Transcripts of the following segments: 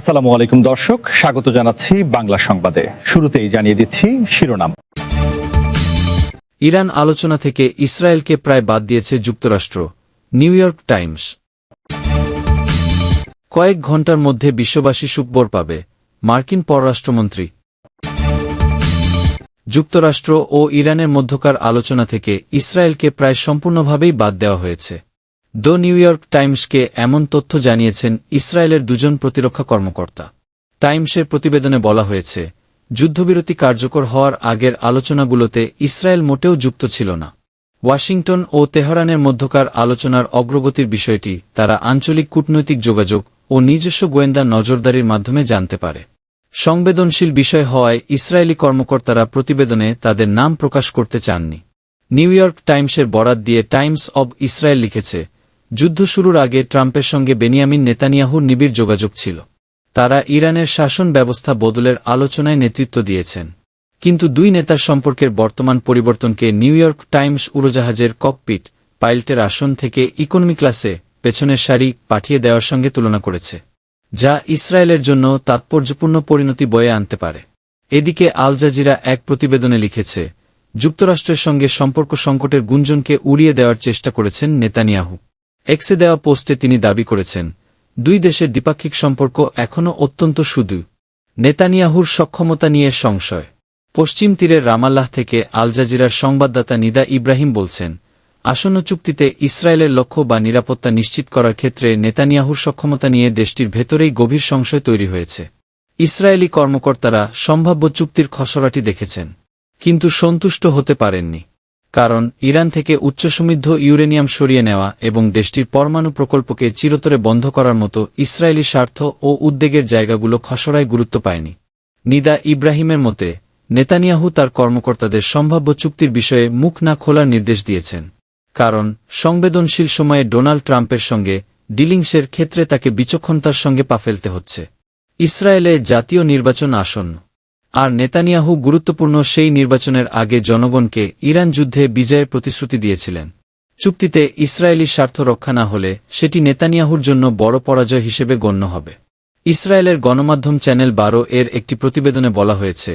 আসসালামু আলাইকুম দর্শক, স্বাগত জানাচ্ছি বাংলা সংবাদে। শুরুতেই জানিয়ে দিচ্ছি শিরোনাম। ইরান আলোচনা থেকে ইসরায়েলকে প্রায় বাদ দিয়েছে যুক্তরাষ্ট্র, নিউ ইয়র্ক টাইমস। কয়েক ঘণ্টার মধ্যে বিশ্ববাসী সুখবর পাবে, মার্কিন পররাষ্ট্রমন্ত্রী। যুক্তরাষ্ট্র ও ইরানের মধ্যকার আলোচনা থেকে ইসরায়েলকে প্রায় সম্পূর্ণভাবেই বাদ দেওয়া হয়েছে। দ্য নিউ ইয়র্ক টাইমসকে এমন তথ্য জানিয়েছেন ইসরায়েলের দুজন প্রতিরক্ষা কর্মকর্তা। টাইমসের প্রতিবেদনে বলা হয়েছে, যুদ্ধবিরতি কার্যকর হওয়ার আগের আলোচনাগুলোতে ইসরায়েল মোটেও যুক্ত ছিল না। ওয়াশিংটন ও তেহরানের মধ্যকার আলোচনার অগ্রগতির বিষয়টি তারা আঞ্চলিক কূটনৈতিক যোগাযোগ ও নিজস্ব গোয়েন্দা নজরদারির মাধ্যমে জানতে পারে। সংবেদনশীল বিষয় হওয়ায় ইসরায়েলি কর্মকর্তারা প্রতিবেদনে তাদের নাম প্রকাশ করতে চাননি। নিউ ইয়র্ক টাইমসের বরাত দিয়ে টাইমস অব ইসরায়েল লিখেছে, যুদ্ধ শুরুর আগে ট্রাম্পের সঙ্গে বেনিয়ামিন নেতানিয়াহুর নিবিড় যোগাযোগ ছিল। তারা ইরানের শাসন ব্যবস্থা বদলের আলোচনায় নেতৃত্ব দিয়েছেন। কিন্তু দুই নেতার সম্পর্কের বর্তমান পরিবর্তনকে নিউ ইয়র্ক টাইমস উড়োজাহাজের ককপিট, পাইলটের আসন থেকে ইকোনমি ক্লাসে পেছনের সারি পাঠিয়ে দেওয়ার সঙ্গে তুলনা করেছে, যা ইসরায়েলের জন্য তাৎপর্যপূর্ণ পরিণতি বয়ে আনতে পারে। এদিকে আল জাজিরা এক প্রতিবেদনে লিখেছে, যুক্তরাষ্ট্রের সঙ্গে সম্পর্ক সংকটের গুঞ্জনকে উড়িয়ে দেওয়ার চেষ্টা করেছেন নেতানিয়াহু। এক্সে দেওয়া পোস্টে তিনি দাবি করেছেন, দুই দেশের দ্বিপাক্ষিক সম্পর্ক এখনও অত্যন্ত সুদূর। নেতানিয়াহুর সক্ষমতা নিয়ে সংশয়। পশ্চিম তীরের রামাল্লাহ থেকে আল জাজিরার সংবাদদাতা নিদা ইব্রাহিম বলছেন, আসন্ন চুক্তিতে ইসরায়েলের লক্ষ্য বা নিরাপত্তা নিশ্চিত করার ক্ষেত্রে নেতানিয়াহুর সক্ষমতা নিয়ে দেশটির ভেতরেই গভীর সংশয় তৈরি হয়েছে। ইসরায়েলি কর্মকর্তারা সম্ভাব্য চুক্তির খসড়াটি দেখেছেন, কিন্তু সন্তুষ্ট হতে পারেননি। কারণ ইরান থেকে উচ্চসমৃদ্ধ ইউরেনিয়াম সরিয়ে নেওয়া এবং দেশটির পরমাণু প্রকল্পকে চিরতরে বন্ধ করার মতো ইসরায়েলি স্বার্থ ও উদ্বেগের জায়গাগুলো খসড়ায় গুরুত্ব পায়নি। নিদা ইব্রাহিমের মতে, নেতানিয়াহু তার কর্মকর্তাদের সম্ভাব্য চুক্তির বিষয়ে মুখ না খোলার নির্দেশ দিয়েছেন, কারণ সংবেদনশীল সময়ে ডোনাল্ড ট্রাম্পের সঙ্গে ডিলিংসের ক্ষেত্রে তাকে বিচক্ষণতার সঙ্গে পা ফেলতে হচ্ছে। ইসরায়েলে জাতীয় নির্বাচন আসন্ন, আর নেতানিয়াহু গুরুত্বপূর্ণ সেই নির্বাচনের আগে জনগণকে ইরান যুদ্ধে বিজয়ের প্রতিশ্রুতি দিয়েছিলেন। চুক্তিতে ইসরায়েলি স্বার্থ রক্ষা না হলে সেটি নেতানিয়াহুর জন্য বড় পরাজয় হিসেবে গণ্য হবে। ইসরায়েলের গণমাধ্যম চ্যানেল 12 এর একটি প্রতিবেদনে বলা হয়েছে,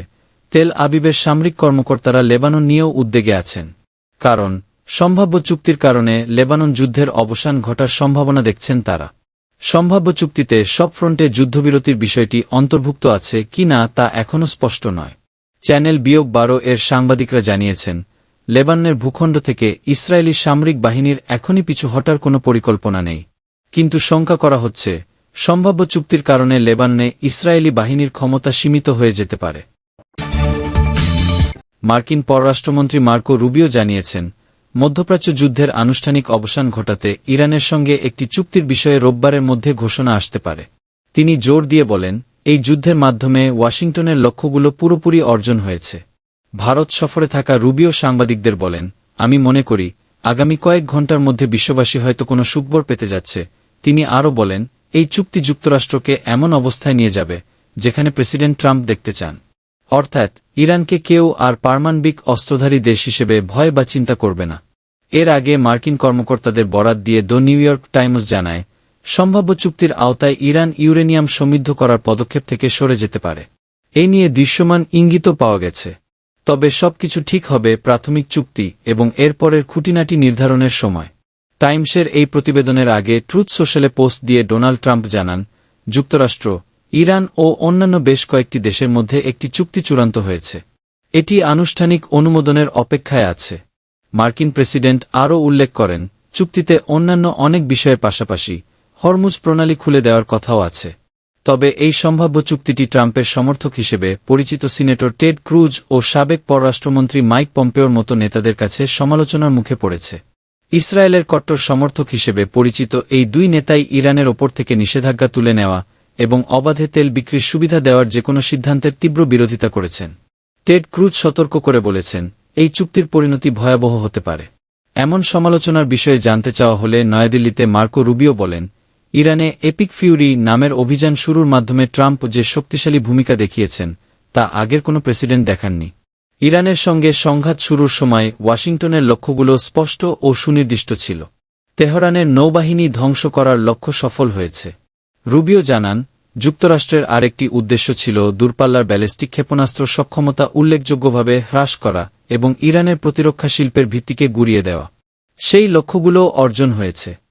তেল আবিবের সামরিক কর্মকর্তারা লেবানন নিয়েও উদ্বেগে আছেন, কারণ সম্ভাব্য চুক্তির কারণে লেবানন যুদ্ধের অবসান ঘটার সম্ভাবনা দেখছেন তারা। সম্ভাব্য চুক্তিতে সব ফ্রন্টে যুদ্ধবিরতির বিষয়টি অন্তর্ভুক্ত আছে কি না তা এখনও স্পষ্ট নয়। চ্যানেল 12 এর সাংবাদিকরা জানিয়েছেন, লেবাননের ভূখণ্ড থেকে ইসরায়েলি সামরিক বাহিনীর এখনই পিছু হটার কোনো পরিকল্পনা নেই, কিন্তু শঙ্কা করা হচ্ছে সম্ভাব্য চুক্তির কারণে লেবাননে ইসরায়েলি বাহিনীর ক্ষমতা সীমিত হয়ে যেতে পারে। মার্কিন পররাষ্ট্রমন্ত্রী মার্কো রুবিও জানিয়েছেন, মধ্যপ্রাচ্য যুদ্ধের আনুষ্ঠানিক অবসান ঘটাতে ইরানের সঙ্গে একটি চুক্তির বিষয়ে রোববারের মধ্যে ঘোষণা আসতে পারে। তিনি জোর দিয়ে বলেন, এই যুদ্ধের মাধ্যমে ওয়াশিংটনের লক্ষ্যগুলো পুরোপুরি অর্জন হয়েছে। ভারত সফরে থাকা রুবিও সাংবাদিকদের বলেন, আমি মনে করি আগামী কয়েক ঘণ্টার মধ্যে বিশ্ববাসী হয়তো কোনো সুখবর পেতে যাচ্ছে। তিনি আরও বলেন, এই চুক্তি যুক্তরাষ্ট্রকে এমন অবস্থায় নিয়ে যাবে যেখানে প্রেসিডেন্ট ট্রাম্প দেখতে চান, অর্থাৎ ইরানকে কেউ আর পারমাণবিক অস্ত্রধারী দেশ হিসেবে ভয় বা চিন্তা করবে না। এর আগে মার্কিন কর্মকর্তাদের বরাত দিয়ে দ্য নিউ ইয়র্ক টাইমস জানায়, সম্ভাব্য চুক্তির আওতায় ইরান ইউরেনিয়াম সমৃদ্ধ করার পদক্ষেপ থেকে সরে যেতে পারে। এই নিয়ে দৃশ্যমান ইঙ্গিতও পাওয়া গেছে। তবে সবকিছু ঠিক হবে প্রাথমিক চুক্তি এবং এরপরের খুঁটিনাটি নির্ধারণের সময়। টাইমসের এই প্রতিবেদনের আগে ট্রুথ সোশ্যালে পোস্ট দিয়ে ডোনাল্ড ট্রাম্প জানান, যুক্তরাষ্ট্র, ইরান ও অন্যান্য বেশ কয়েকটি দেশের মধ্যে একটি চুক্তি চূড়ান্ত হয়েছে। এটি আনুষ্ঠানিক অনুমোদনের অপেক্ষায় আছে। মার্কিন প্রেসিডেন্ট আরও উল্লেখ করেন, চুক্তিতে অন্যান্য অনেক বিষয়ের পাশাপাশি হরমুজ প্রণালী খুলে দেওয়ার কথাও আছে। তবে এই সম্ভাব্য চুক্তিটি ট্রাম্পের সমর্থক হিসেবে পরিচিত সিনেটর টেড ক্রুজ ও সাবেক পররাষ্ট্রমন্ত্রী মাইক পম্পেওর মতো নেতাদের কাছে সমালোচনার মুখে পড়েছে। ইসরায়েলের কট্টর সমর্থক হিসেবে পরিচিত এই দুই নেতাই ইরানের ওপর থেকে নিষেধাজ্ঞা তুলে নেওয়া এবং অবাধে তেল বিক্রির সুবিধা দেওয়ার যেকোনো সিদ্ধান্তের তীব্র বিরোধিতা করেছেন। টেড ক্রুজ সতর্ক করে বলেছেন, এই চুক্তির পরিণতি ভয়াবহ হতে পারে। এমন সমালোচনার বিষয়ে জানতে চাওয়া হলে নয়াদিল্লিতে মার্কো রুবিও বলেন, ইরানে এপিক ফিউরি নামের অভিযান শুরুর মাধ্যমে ট্রাম্প যে শক্তিশালী ভূমিকা দেখিয়েছেন তা আগের কোনো প্রেসিডেন্ট দেখাননি। ইরানের সঙ্গে সংঘাত শুরুর সময় ওয়াশিংটনের লক্ষ্যগুলো স্পষ্ট ও সুনির্দিষ্ট ছিল। তেহরানের নৌবাহিনী ধ্বংস করার লক্ষ্য সফল হয়েছে। রুবিও জানান, যুক্তরাষ্ট্রের আরেকটি উদ্দেশ্য ছিল দূরপাল্লার ব্যালিস্টিক ক্ষেপণাস্ত্র সক্ষমতা উল্লেখযোগ্যভাবে হ্রাস করা এবং ইরানের প্রতিরক্ষা শিল্পের ভিত্তিকে গুঁড়িয়ে দেওয়া। সেই লক্ষ্যগুলোও অর্জন হয়েছে।